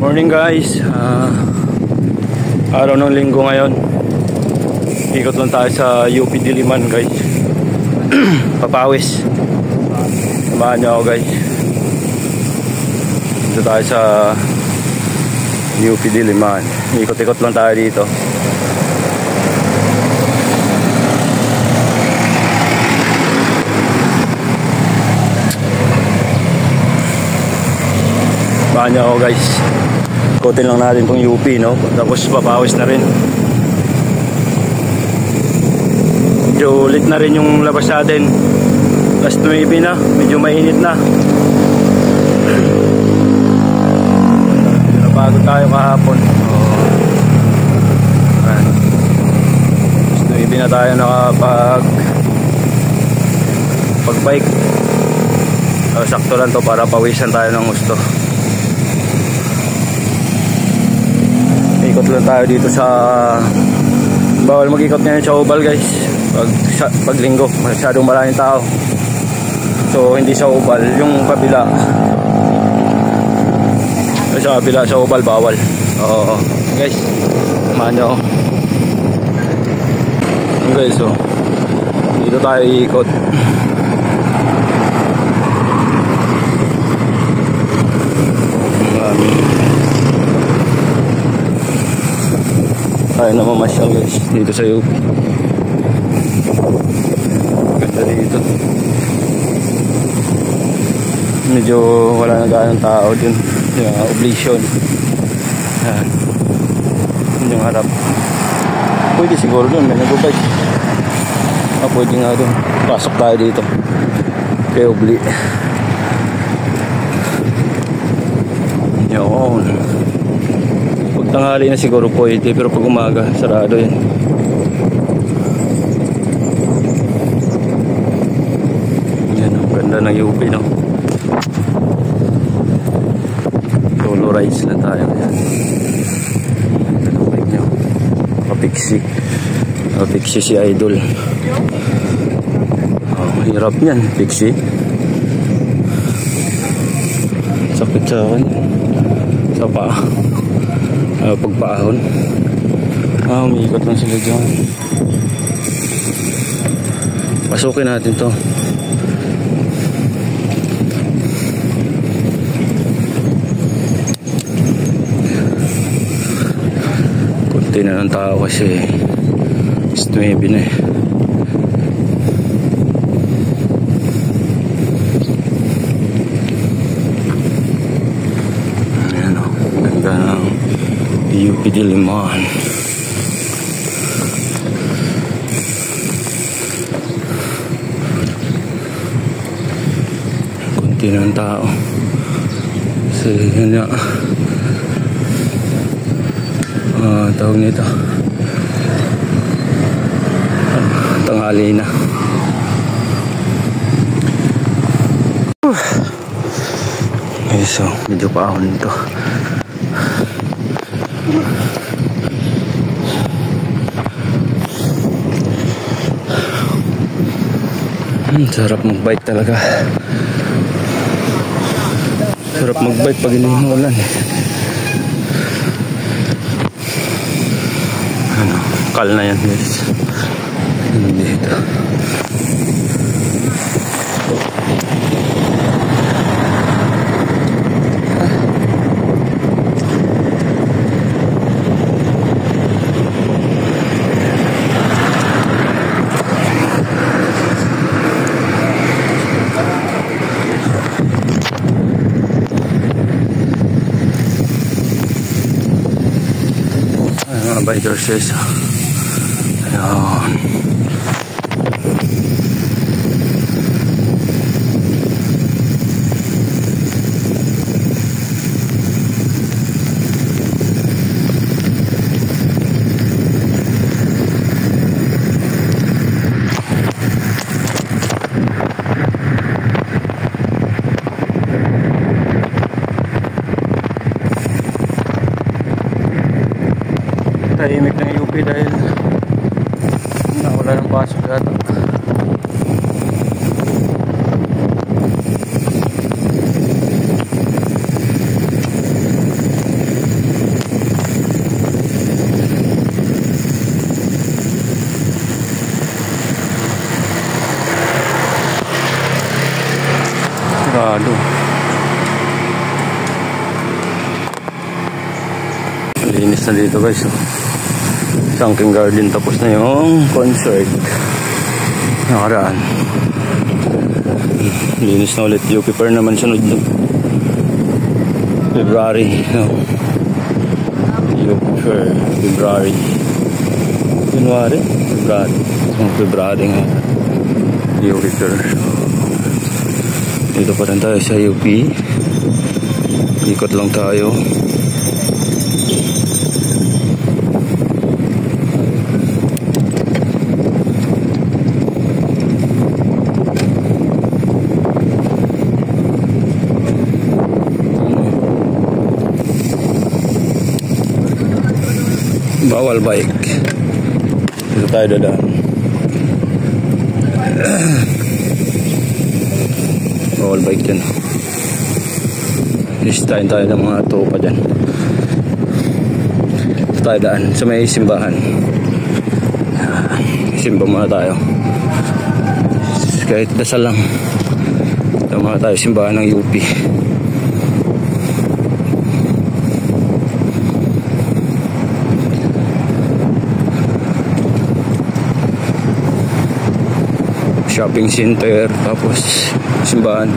Morning guys, araw ng linggo ngayon. Ikot lang tayo sa UP Diliman guys. Papawis. Samahan niyo ako guys. Dito tayo sa UP Diliman. Ikot-ikot lang tayo dito. Samahan niyo ako guys. Ikotin lang natin itong UP, no? Tapos papawis na rin. Medyo ulit na rin yung labas natin. Last 9 na, medyo mainit na. Napagod tayo kahapon. Last 9 na tayo pag-bike. Sakto lang to para pawisan tayo ng gusto. Ikot lang tayo dito sa, bawal mag-ikot ngayon sa Oval guys pag linggo, masyadong maraming tao. So hindi sa Oval, yung kabila. Sa kabila, sa Oval bawal. Oo guys, samahan nyo. Okay, so dito tayo iikot. Tayo na mamasyal guys dito sa UP. Ganda dito. Medyo wala na gaano tao dun. Yung Obligation. Yan. Yung harap. Pwede siguro dun, may nag-bike. Pwede nga dun. Pasok tayo dito kay Obli. Yun. Tanghali na siguro pwede, pero pag umaga sarado yan. Yan, ang ganda ng UP, no? Solo rides na tayo. Yan, ang bike nyo. Kapixie si Idol. Hirap yan, Pixie. Sakit sa akin sa paa. Pagpaahon. Umiikot lang sila dyan. Pasukin natin to. Kunti na ng tao kasi 9 na eh. Ayan o, ganda ng UP Diliman. Kunti ng tao. So yun na. Tawag nito. Tanghali na. Okay, so medyo paahon nito. Sarap mag-bike talaga. Sarap mag-bike pag hindi maulan. Kal na yan guys. Dito. Bikers guys. Ayan. Tahimik ng UP dahil wala ng pasok yata. linis na dito guys. Sunken Garden, tapos na yung concert nakaraan. Linis na ulit. UP Fair naman sunod na February, no? UP Fair February, January, February nga UP Fair. Dito pa rin tayo sa UP. Ikot lang tayo. Bawal bike. Dito tayo dadaan. Bawal bike dyan. Listahin tayo ng mga tropa dyan. Dito tayo daan sa may simbahan. Simba muna tayo. Kahit dasal lang. Dito muna tayo simbahan ng UP. Shopping center, tapos simbahan.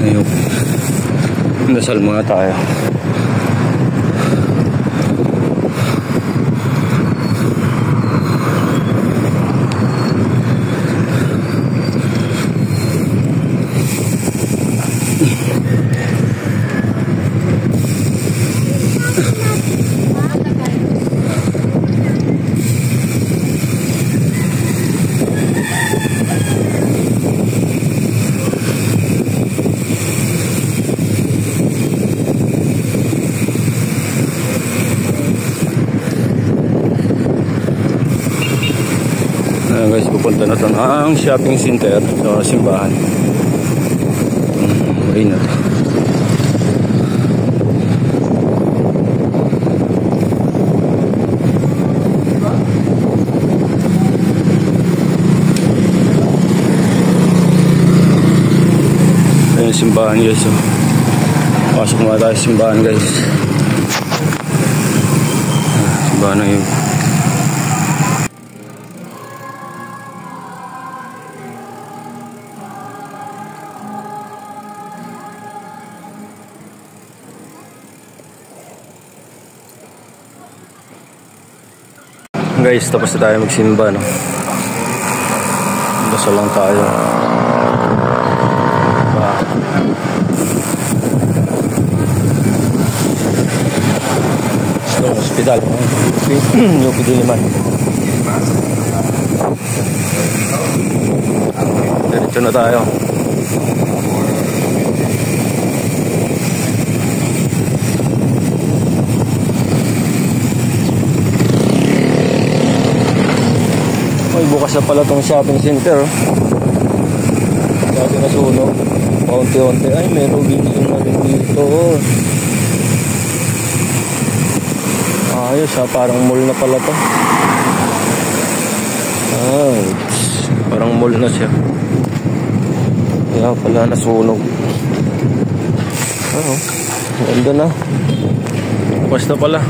Ayun. Dasal muna tayo. Guys, pupunta na ito ang shopping center sa simbahan. Ay na ito. Ayun, simbahan guys. Pasok muna tayo sa simbahan guys. Simbahan na yun. Guys, tapos na tayo magsimba, no? Dasal lang tayo. Ito, hospital. UP Diliman. Diretso na tayo. Ay, bukas na pala tong shopping center. Dati nasunog. Paunti-unti. Ay, meron din na rin dito. Ayos ha, parang mall na pala to. Ay, parang mall na siya. Kaya pala nasunog. Ano? Ganda na. Bukas na pala.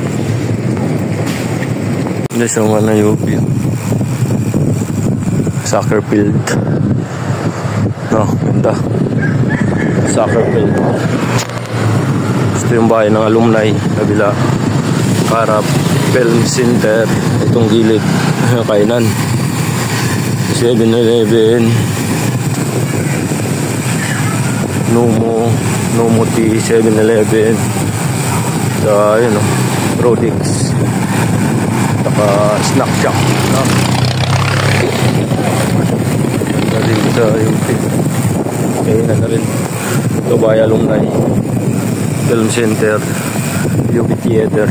Hindi sa mga UP. Soccer field. No, ganda. Soccer field. Gusto yung bahay ng alumni. Kabila. Karap. Film center. Itong gilid. Kainan. 7-Eleven. Numo Tea. 7-Eleven. So, yun o. Products. Saka snack shop. No? Rin sa UP. Okay na rin. Dubai Alumni Film Center, UP Theater.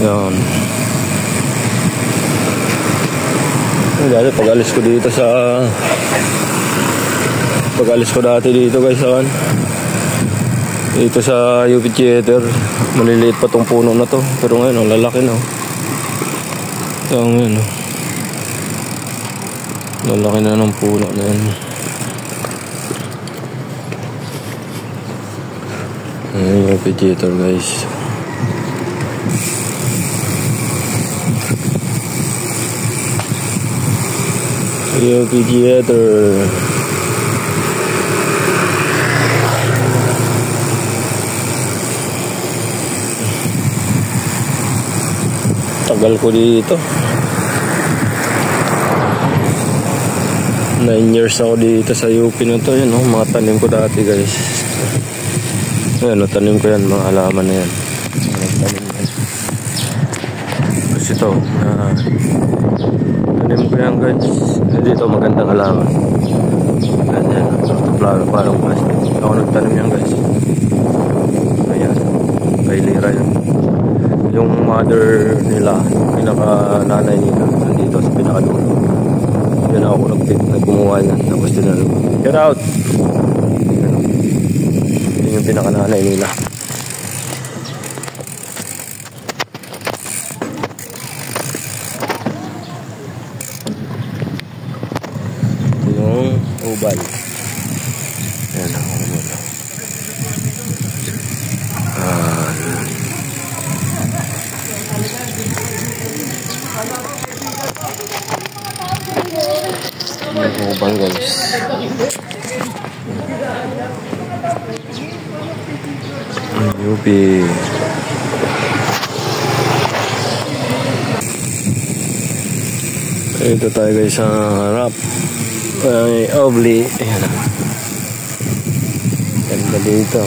Yan. Dati pag-alis ko dito sa dati dito guys, saan? Dito sa UP Theater. Maliliit pa tong puno na to. Pero ngayon, lalaki na. Yan, ngayon. Lalaki na ng puno na yan. Ayan yung UP Theater guys. UP Theater. Tagal ko dito. 9 years ako dito sa UP na to. Yan, oh, mga tanim ko dati, guys. Ayan, tanim ko yan, mga halaman na yan. Tanim yan. Tapos ito, tanim ko yan, guys. Dito magandang halaman. Ganyan, parang plastic. Ako nagtanim yan, guys. Ayan, kay Lira yan. Yung mother nila, pinaka-nanay nila, nandito sa pinakadulo. Yan ako nagkumuha yan. Tapos tinanong, get out! Yan yung pinaka-nanay nila. Ito yung ubal. Yan ang ubal. Yung ubal, guys. UP. Ito tayo, guys, sa harap. Ay, obli. Ayan. Ganda dito.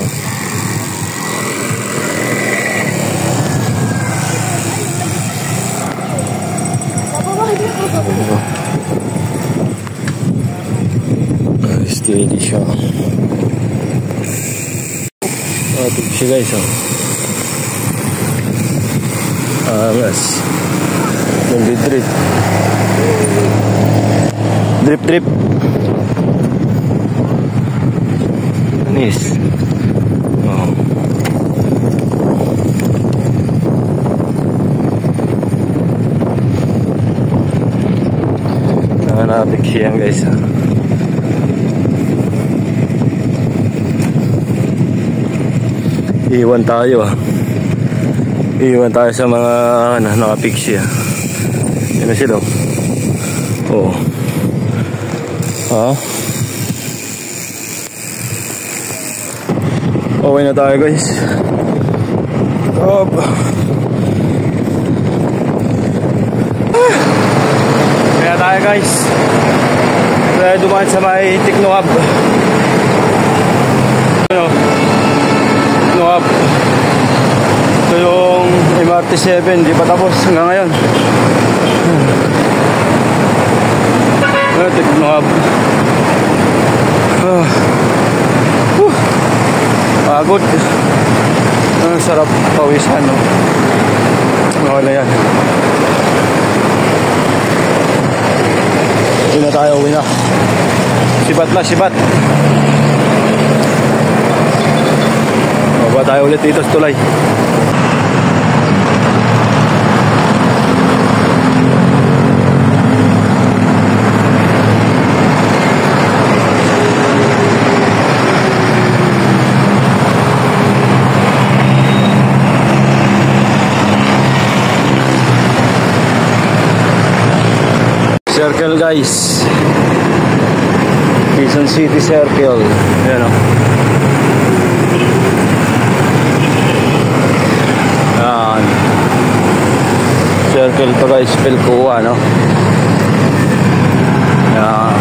Steady siya. Ito siya, guys, oh. Angas. Nagdi-drip. Drip. Anis. Oh. Nanganapik siya, guys, oh. Iwan tayo, ah. Iwan tayo sa mga nakapiksi, ah. Yan na sila. Oo. Okay na tayo, guys. Up. Kaya tayo, guys. Kaya dumaan sa may Teknohub. Teknohub. Ito yung MRT7, di pa tapos hanggang ngayon. Teknohub. Pagod. Ang sarap pawisan, no? Wala yan. Uwi na tayo, uwi na. Sibat na, sibat. Baba tayo ulit dito sa tulay. Circle, guys. Quezon City Circle. Ayan, o. Ayan. Circle to, guys. Pilcoa, no? Ayan.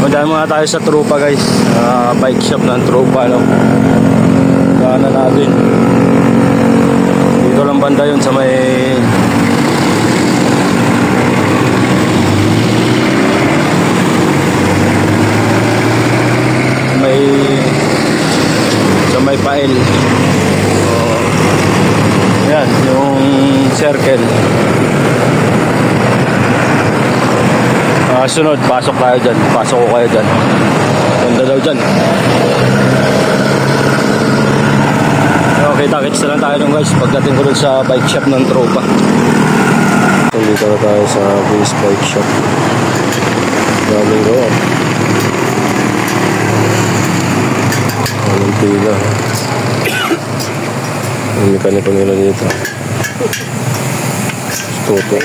Madami muna tayo sa tropa, guys. Bike shop ng tropa, no? Daanan natin. Dito lang banda yun sa may pail. Yan, yung circle. Sunod, pasok tayo dyan. Pasok ko kayo dyan. Ganda daw dyan. Okay, takits na lang tayo dun, guys. Pagdating ko dun sa bike shop ng tropa. Dito na tayo sa base bike shop. Daming road. Anong pila. Ang mekaniko nila dito. Toto.